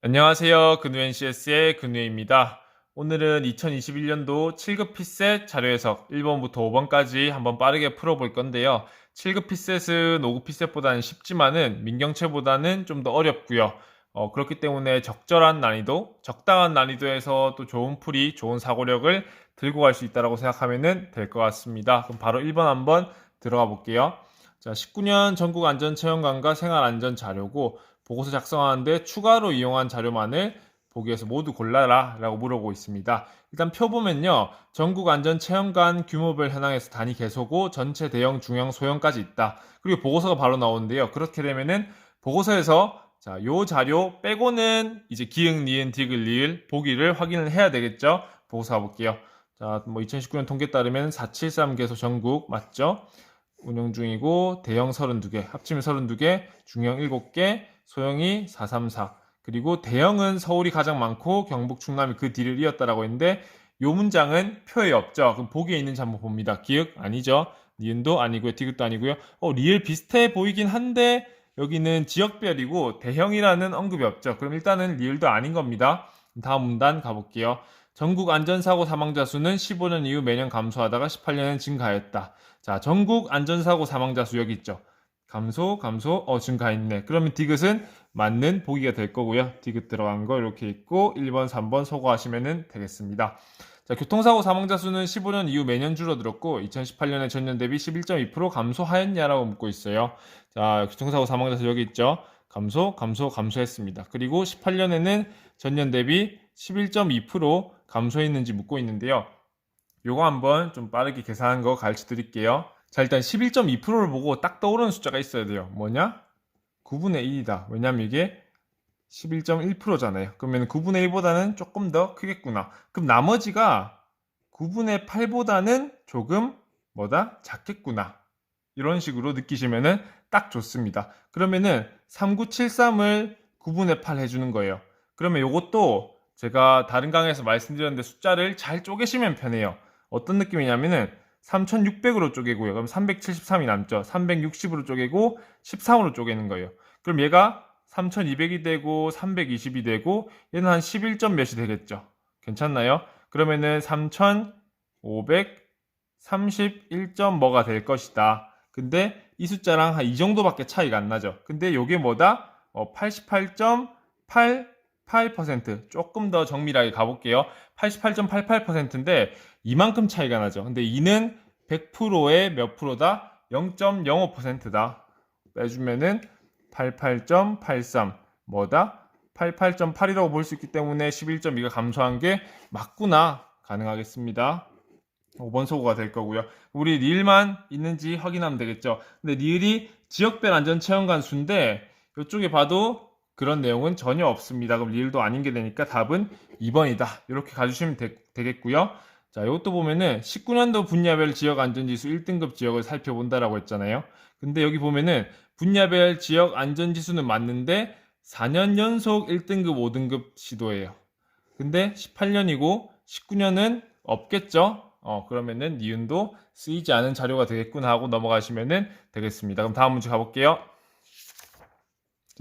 안녕하세요. 근우엔 CS의 근우입니다. 오늘은 2021년도 7급 피셋 자료 해석 1번부터 5번까지 한번 빠르게 풀어볼 건데요. 7급 피셋은 5급 피셋보다는 쉽지만은 민경채보다는 좀 더 어렵고요. 그렇기 때문에 적절한 난이도, 적당한 난이도에서 또 좋은 풀이, 좋은 사고력을 들고 갈 수 있다고 생각하면 될 것 같습니다. 그럼 바로 1번 한번 들어가 볼게요. 자, 19년 전국 안전체험관과 생활안전 자료고 보고서 작성하는데 추가로 이용한 자료만을 보기에서 모두 골라라 라고 물어보고 있습니다. 일단 표 보면요. 전국안전체험관 규모별 현황에서 단위 개소고 전체 대형, 중형, 소형까지 있다. 그리고 보고서가 바로 나오는데요. 그렇게 되면은 보고서에서 자, 요 자료 빼고는 이제 기흥, 니은, 디귿, 리을, 보기를 확인을 해야 되겠죠. 보고서 가볼게요. 자, 2019년 통계 따르면 473 개소 전국 맞죠? 운영 중이고 대형 32개, 합치면 32개, 중형 7개, 소형이 434. 그리고 대형은 서울이 가장 많고 경북, 충남이 그 뒤를 이었다라고 했는데 요 문장은 표에 없죠. 그럼 보기에 있는지 한번 봅니다. 기역 아니죠. 니은도 아니고요. 디귿도 아니고요. 리을 비슷해 보이긴 한데 여기는 지역별이고 대형이라는 언급이 없죠. 그럼 일단은 리을도 아닌 겁니다. 다음 문단 가볼게요. 전국 안전사고 사망자 수는 15년 이후 매년 감소하다가 18년엔 증가했다. 자, 전국 안전사고 사망자 수 여기 있죠. 감소, 증가했네. 그러면 디귿은 맞는 보기가 될 거고요. 디귿 들어간 거 이렇게 있고 1번, 3번 소거하시면 되겠습니다. 자, 교통사고 사망자 수는 15년 이후 매년 줄어들었고 2018년에 전년 대비 11.2% 감소하였냐라고 묻고 있어요. 자, 교통사고 사망자 수 여기 있죠. 감소했습니다. 그리고 18년에는 전년 대비 11.2% 감소했는지 묻고 있는데요. 요거 한번 좀 빠르게 계산한 거 가르쳐 드릴게요. 자, 일단 11.2%를 보고 딱 떠오르는 숫자가 있어야 돼요. 뭐냐? 9분의 1이다. 왜냐면 이게 11.1%잖아요. 그러면 9분의 1보다는 조금 더 크겠구나. 그럼 나머지가 9분의 8보다는 조금 뭐다? 작겠구나. 이런 식으로 느끼시면은 딱 좋습니다. 그러면은 3973을 9분의 8 해주는 거예요. 그러면 요것도 제가 다른 강의에서 말씀드렸는데 숫자를 잘 쪼개시면 편해요. 어떤 느낌이냐면은 3600으로 쪼개고요. 그럼 373이 남죠. 360으로 쪼개고 13으로 쪼개는 거예요. 그럼 얘가 3200이 되고 320이 되고 얘는 한 11점 몇이 되겠죠. 괜찮나요? 그러면은 3531점 뭐가 될 것이다. 근데 이 숫자랑 한 이 정도밖에 차이가 안 나죠. 근데 요게 뭐다? 88.88% 조금 더 정밀하게 가볼게요. 88.88%인데 이만큼 차이가 나죠. 근데 이는 100%의 몇 프로다? 0.05%다. 빼주면은 88.83 뭐다? 88.8이라고 볼 수 있기 때문에 11.2가 감소한 게 맞구나 가능하겠습니다. 5번 소거가 될 거고요. 우리 리을만 있는지 확인하면 되겠죠. 근데 리을이 지역별 안전체험관 수인데 이쪽에 봐도 그런 내용은 전혀 없습니다. 그럼 리을도 아닌 게 되니까 답은 2번이다. 이렇게 가주시면 되겠고요. 자, 이것도 보면은 19년도 분야별 지역 안전지수 1등급 지역을 살펴본다라고 했잖아요. 근데 여기 보면은 분야별 지역 안전지수는 맞는데 4년 연속 1등급, 5등급 시도예요. 근데 18년이고 19년은 없겠죠? 그러면은 니은도 쓰이지 않은 자료가 되겠구나 하고 넘어가시면 되겠습니다. 그럼 다음 문제 가볼게요.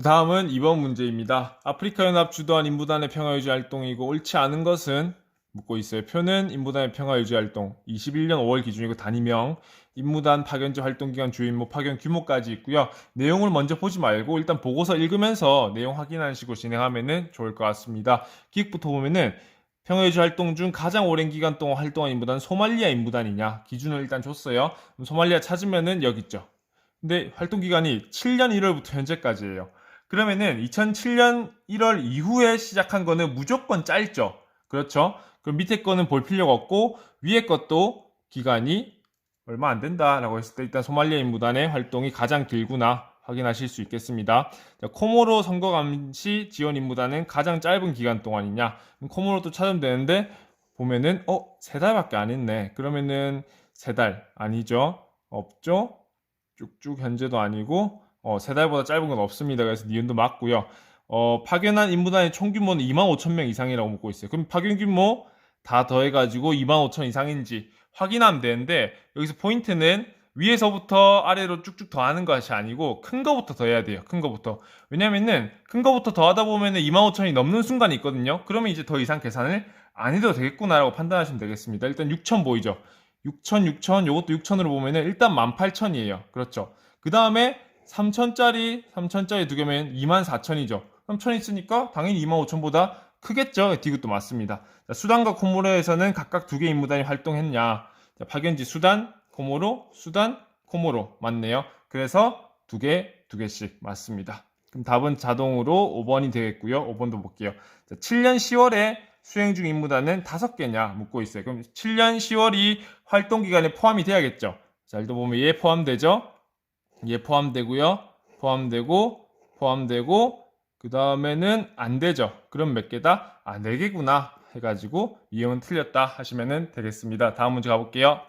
다음은 2번 문제입니다. 아프리카 연합 주도한 인부단의 평화유지 활동이고 옳지 않은 것은 묻고 있어요. 표는 인부단의 평화유지 활동 21년 5월 기준이고 단위명 인무단 파견제 활동기간 주요 임무 파견 규모까지 있고요. 내용을 먼저 보지 말고 일단 보고서 읽으면서 내용 확인하는 식으로 진행하면 좋을 것 같습니다. 기획부터 보면은 평화유지 활동 중 가장 오랜 기간 동안 활동한 인부단 소말리아 인부단이냐 기준을 일단 줬어요. 그럼 소말리아 찾으면은 여기 있죠. 근데 활동 기간이 7년 1월부터 현재까지예요. 그러면은 2007년 1월 이후에 시작한 거는 무조건 짧죠. 그렇죠? 그럼 밑에 거는 볼 필요가 없고 위에 것도 기간이 얼마 안 된다라고 했을 때 일단 소말리아 인무단의 활동이 가장 길구나 확인하실 수 있겠습니다. 자, 코모로 선거 감시 지원 임무단은 가장 짧은 기간 동안이냐? 코모로도 찾으면 되는데 보면은 3달밖에 안 했네. 그러면은 3달 아니죠? 없죠? 쭉쭉 현재도 아니고 3달보다 짧은 건 없습니다. 그래서 니은도 맞고요. 파견한 인부단의 총 규모는 25,000명 이상이라고 묻고 있어요. 그럼 파견 규모 다 더해가지고 25,000 이상인지 확인하면 되는데 여기서 포인트는 위에서부터 아래로 쭉쭉 더하는 것이 아니고 큰 거부터 더해야 돼요. 큰 거부터. 왜냐면은 큰 거부터 더하다 보면은 25,000이 넘는 순간이 있거든요. 그러면 이제 더 이상 계산을 안 해도 되겠구나라고 판단하시면 되겠습니다. 일단 6,000 보이죠? 6,000, 6,000, 요것도 6,000으로 보면은 일단 18,000이에요. 그렇죠. 그 다음에 3,000짜리 두 개면 24,000이죠. 그럼 1,000 있으니까 당연히 25,000보다 크겠죠. 디귿도 맞습니다. 자, 수단과 코모로에서는 각각 두 개의 임무단이 활동했냐. 자, 박연지 수단, 코모로, 수단, 코모로 맞네요. 그래서 두 개씩 맞습니다. 그럼 답은 자동으로 5번이 되겠고요. 5번도 볼게요. 자, 7년 10월에 수행 중 임무단은 5개냐 묻고 있어요. 그럼 7년 10월이 활동 기간에 포함이 돼야겠죠. 자, 일단 보면 얘 포함되죠. 얘 포함되고요. 포함되고 그 다음에는 안 되죠. 그럼 몇 개다? 4개구나 해가지고 이형은 틀렸다 하시면 되겠습니다. 다음 문제 가볼게요.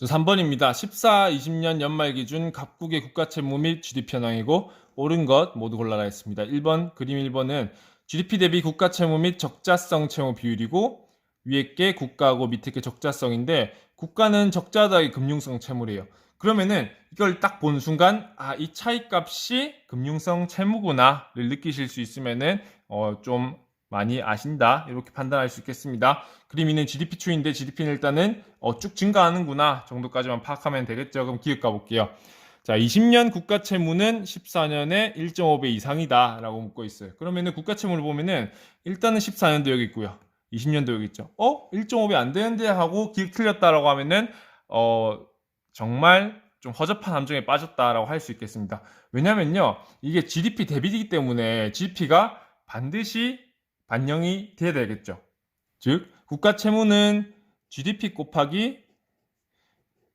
3번입니다. 14, 20년 연말 기준 각국의 국가채무 및 GDP 현황이고 옳은 것 모두 골라라 했습니다. 1번 그림 1번은 GDP 대비 국가채무 및 적자성 채무 비율이고 위에 게 국가고 밑에 게 적자성인데 국가는 적자다의 금융성 채무래요. 그러면은 이걸 딱 본 순간 이 차이값이 금융성 채무구나를 느끼실 수 있으면은 좀 많이 아신다 이렇게 판단할 수 있겠습니다. 그림 2는 GDP 추인데 GDP는 일단은 쭉 증가하는구나 정도까지만 파악하면 되겠죠. 그럼 기억 가볼게요. 자, 20년 국가채무는 14년에 1.5배 이상이다 라고 묻고 있어요. 그러면은 국가채무를 보면은 일단은 14년도 여기 있고요. 20년도 여기 있죠. 1.5배 안 되는데 하고 기억 틀렸다라고 하면은 정말 좀 허접한 함정에 빠졌다라고 할 수 있겠습니다. 왜냐면요, 이게 GDP 대비이기 때문에 GDP가 반드시 반영이 돼야 되겠죠. 즉, 국가 채무는 GDP 곱하기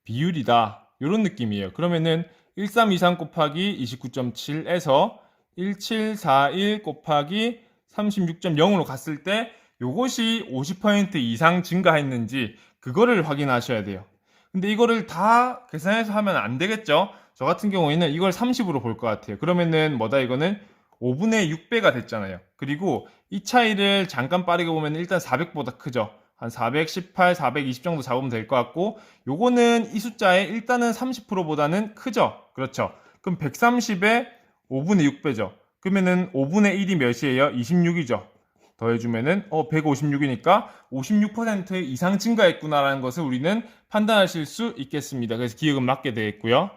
비율이다. 이런 느낌이에요. 그러면은 1323 곱하기 29.7에서 1741 곱하기 36.0으로 갔을 때 요것이 50% 이상 증가했는지 그거를 확인하셔야 돼요. 근데 이거를 다 계산해서 하면 안 되겠죠? 저 같은 경우에는 이걸 30으로 볼 것 같아요. 그러면은 뭐다 이거는 5분의 6배가 됐잖아요. 그리고 이 차이를 잠깐 빠르게 보면 일단 400보다 크죠. 한 418, 420 정도 잡으면 될 것 같고 요거는 이 숫자에 일단은 30%보다는 크죠. 그렇죠. 그럼 130에 5분의 6배죠. 그러면은 5분의 1이 몇이에요? 26이죠. 더해주면은 156이니까 56% 이상 증가했구나라는 것을 우리는 판단하실 수 있겠습니다. 그래서 기억은 맞게 되겠고요.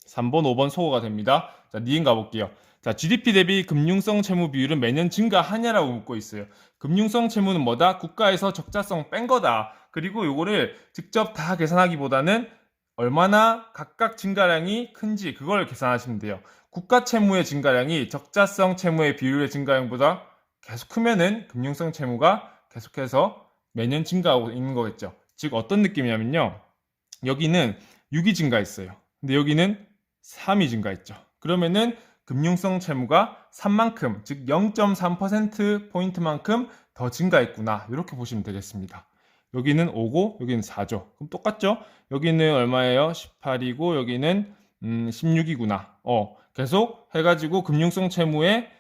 3번, 5번 소거가 됩니다. 자, 니은 가볼게요. 자, GDP 대비 금융성 채무 비율은 매년 증가하냐라고 묻고 있어요. 금융성 채무는 뭐다? 국가에서 적자성 뺀 거다. 그리고 요거를 직접 다 계산하기보다는 얼마나 각각 증가량이 큰지 그걸 계산하시면 돼요. 국가 채무의 증가량이 적자성 채무의 비율의 증가량보다 계속 크면은 금융성 채무가 계속해서 매년 증가하고 있는 거겠죠. 즉 어떤 느낌이냐면요. 여기는 6이 증가했어요. 근데 여기는 3이 증가했죠. 그러면은 금융성 채무가 3만큼, 즉 0.3%포인트만큼 더 증가했구나. 이렇게 보시면 되겠습니다. 여기는 5고 여기는 4죠. 그럼 똑같죠? 여기는 얼마예요? 18이고 여기는 16이구나. 계속 해가지고 금융성 채무의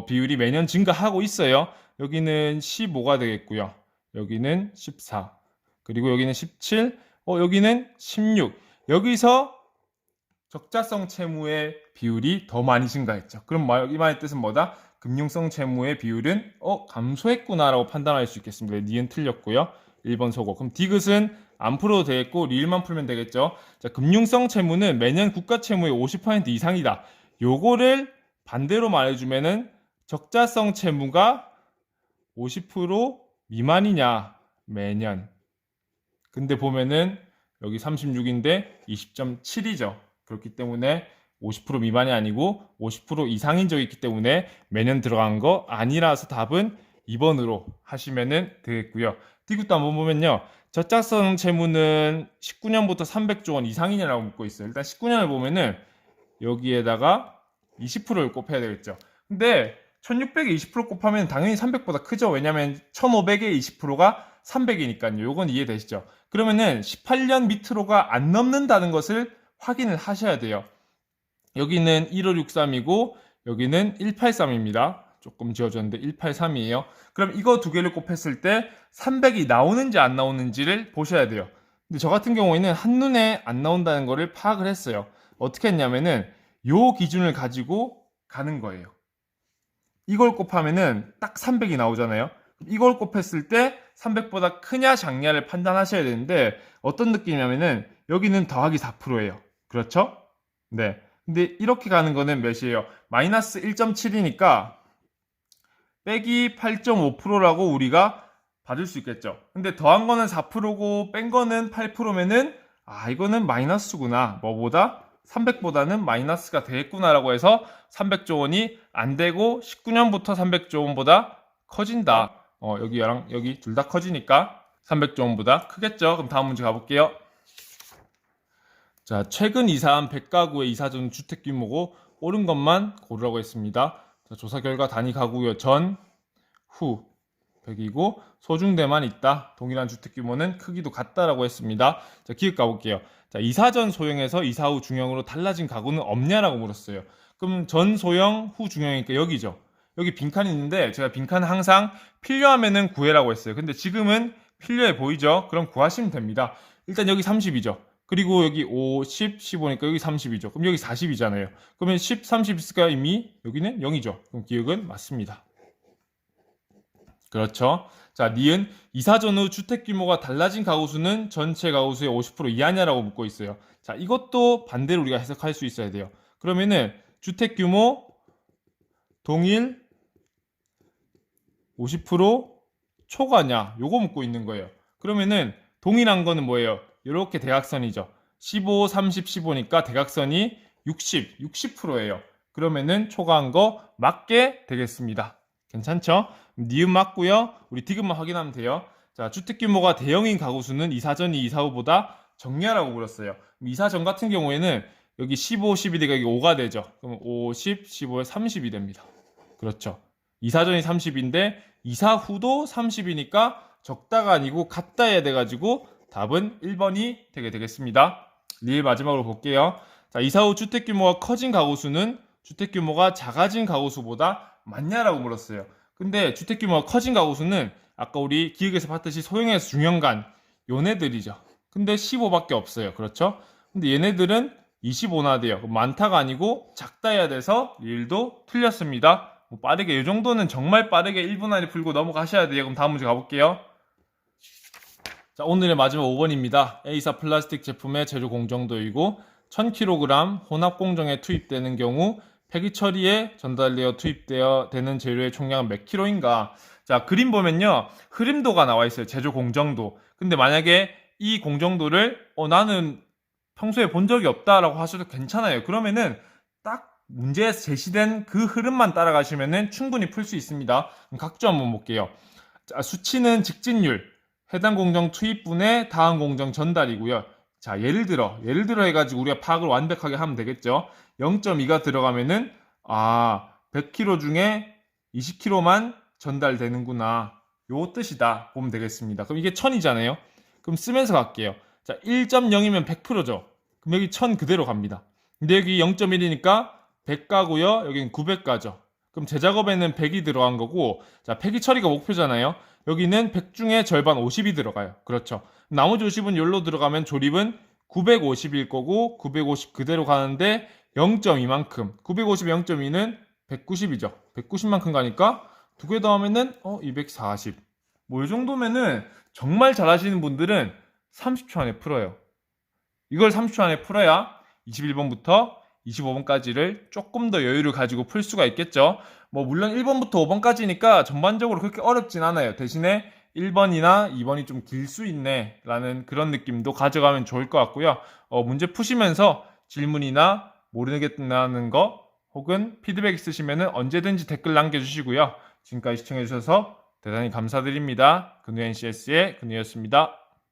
비율이 매년 증가하고 있어요. 여기는 15가 되겠고요. 여기는 14. 그리고 여기는 17. 여기는 16. 여기서 적자성 채무의 비율이 더 많이 증가했죠. 그럼 이 말의 뜻은 뭐다? 금융성 채무의 비율은 감소했구나라고 판단할 수 있겠습니다. 니은 틀렸고요. 1번 소고. 그럼 디귿은 안 풀어도 되겠고 리을만 풀면 되겠죠. 자, 금융성 채무는 매년 국가 채무의 50% 이상이다. 요거를 반대로 말해주면은 적자성 채무가 50% 미만이냐 매년. 근데 보면은 여기 36인데 20.7이죠. 그렇기 때문에 50% 미만이 아니고 50% 이상인 적이 있기 때문에 매년 들어간 거 아니라서 답은 2번으로 하시면 되겠고요. 디귿도 한번 보면요. 적자성 채무는 19년부터 300조 원 이상이냐라고 묻고 있어요. 일단 19년을 보면은 여기에다가 20%를 곱해야 되겠죠. 근데 1600에 20% 곱하면 당연히 300보다 크죠. 왜냐면 1500에 20%가 300이니까요. 요건 이해되시죠? 그러면은 18년 밑으로가 안 넘는다는 것을 확인을 하셔야 돼요. 여기는 1563이고 여기는 183입니다. 조금 지워졌는데 183이에요. 그럼 이거 두 개를 곱했을 때 300이 나오는지 안 나오는지를 보셔야 돼요. 근데 저 같은 경우에는 한눈에 안 나온다는 거를 파악을 했어요. 어떻게 했냐면은 요 기준을 가지고 가는 거예요. 이걸 곱하면은 딱 300이 나오잖아요. 이걸 곱했을 때 300보다 크냐 작냐를 판단하셔야 되는데 어떤 느낌이냐면은 여기는 더하기 4%예요. 그렇죠? 네. 근데 이렇게 가는 거는 몇이에요? 마이너스 1.7이니까 빼기 8.5%라고 우리가 받을 수 있겠죠. 근데 더한 거는 4%고 뺀 거는 8%면은 이거는 마이너스구나. 뭐보다? 300보다는 마이너스가 되겠구나라고 해서 300조 원이 안 되고 19년부터 300조 원보다 커진다. 여기랑 여기 둘 다 커지니까 300조 원보다 크겠죠. 그럼 다음 문제 가볼게요. 자, 최근 이사한 100가구의 이사전 주택 규모고 옳은 것만 고르라고 했습니다. 자, 조사 결과 단위 가구요 전, 후 100이고 소중대만 있다. 동일한 주택 규모는 크기도 같다라고 했습니다. 자, 기억 가볼게요. 자, 이사 전 소형에서 이사 후 중형으로 달라진 가구는 없냐라고 물었어요. 그럼 전 소형, 후 중형이니까 여기죠. 여기 빈칸이 있는데 제가 빈칸은 항상 필요하면은 구해라고 했어요. 근데 지금은 필요해 보이죠? 그럼 구하시면 됩니다. 일단 여기 30이죠. 그리고 여기 5, 10, 15니까 여기 30이죠. 그럼 여기 40이잖아요. 그러면 10, 30 있을까요? 이미 여기는 0이죠. 그럼 기억은 맞습니다. 그렇죠. 자, 니은 이사 전후 주택 규모가 달라진 가구 수는 전체 가구 수의 50% 이하냐라고 묻고 있어요. 자, 이것도 반대로 우리가 해석할 수 있어야 돼요. 그러면은 주택 규모 동일 50% 초과냐? 요거 묻고 있는 거예요. 그러면은 동일한 거는 뭐예요? 이렇게 대각선이죠. 15, 30, 15니까 대각선이 60, 60%예요. 그러면은 초과한 거 맞게 되겠습니다. 괜찮죠? 니은 맞고요. 우리 디귿만 확인하면 돼요. 자, 주택 규모가 대형인 가구 수는 이사 전이 이사 후보다 적냐라고 물었어요. 이사 전 같은 경우에는 여기 15, 11이가 여기 5가 되죠. 그럼 5, 10, 15에 30이 됩니다. 그렇죠. 이사 전이 30인데 이사 후도 30이니까 적다가 아니고 같다 해야 돼가지고 답은 1번이 되게 되겠습니다. 리을 마지막으로 볼게요. 자, 이사 후 주택 규모가 커진 가구 수는 주택 규모가 작아진 가구 수보다 많냐라고 물었어요. 근데 주택 규모가 커진 가구 수는 아까 우리 기억에서 봤듯이 소형에서 중형간 요네들이죠. 근데 15밖에 없어요. 그렇죠? 근데 얘네들은 25나 돼요. 많다가 아니고 작다 해야 돼서 리을도 틀렸습니다. 빠르게 이 정도는 정말 빠르게 1분 안에 풀고 넘어가셔야 돼요. 그럼 다음 문제 가볼게요. 자, 오늘의 마지막 5번입니다. A사 플라스틱 제품의 재료 공정도이고 1000kg 혼합 공정에 투입되는 경우 폐기 처리에 전달되어 투입되어 되는 재료의 총량은 몇 킬로인가? 자, 그림 보면요. 흐림도가 나와 있어요. 제조 공정도. 근데 만약에 이 공정도를 나는 평소에 본 적이 없다라고 하셔도 괜찮아요. 그러면은 딱 문제에서 제시된 그 흐름만 따라가시면은 충분히 풀 수 있습니다. 그럼 각조 한번 볼게요. 자, 수치는 직진율, 해당 공정 투입분의 다음 공정 전달이고요. 자, 예를 들어 해가지고 우리가 파악을 완벽하게 하면 되겠죠. 0.2가 들어가면은 100kg 중에 20kg만 전달되는구나. 요 뜻이다 보면 되겠습니다. 그럼 이게 1000이잖아요. 그럼 쓰면서 갈게요. 자, 1.0이면 100%죠. 그럼 여기 1000 그대로 갑니다. 근데 여기 0.1이니까 100가고요. 여기는 900가죠. 그럼 제작업에는 100이 들어간 거고, 자, 폐기 처리가 목표잖아요. 여기는 100 중에 절반 50이 들어가요. 그렇죠. 나머지 50은 여기로 들어가면 조립은 950일 거고, 950 그대로 가는데 0.2만큼. 950에 0.2는 190이죠. 190만큼 가니까 두 개 더하면은 240. 뭐 이 정도면은 정말 잘하시는 분들은 30초 안에 풀어요. 이걸 30초 안에 풀어야 21번부터 25번까지를 조금 더 여유를 가지고 풀 수가 있겠죠. 뭐 물론 1번부터 5번까지니까 전반적으로 그렇게 어렵진 않아요. 대신에 1번이나 2번이 좀 길 수 있네 라는 그런 느낌도 가져가면 좋을 것 같고요. 문제 푸시면서 질문이나 모르겠다는 거 혹은 피드백 있으시면 언제든지 댓글 남겨주시고요. 지금까지 시청해주셔서 대단히 감사드립니다. 근우 NCS의 근우였습니다.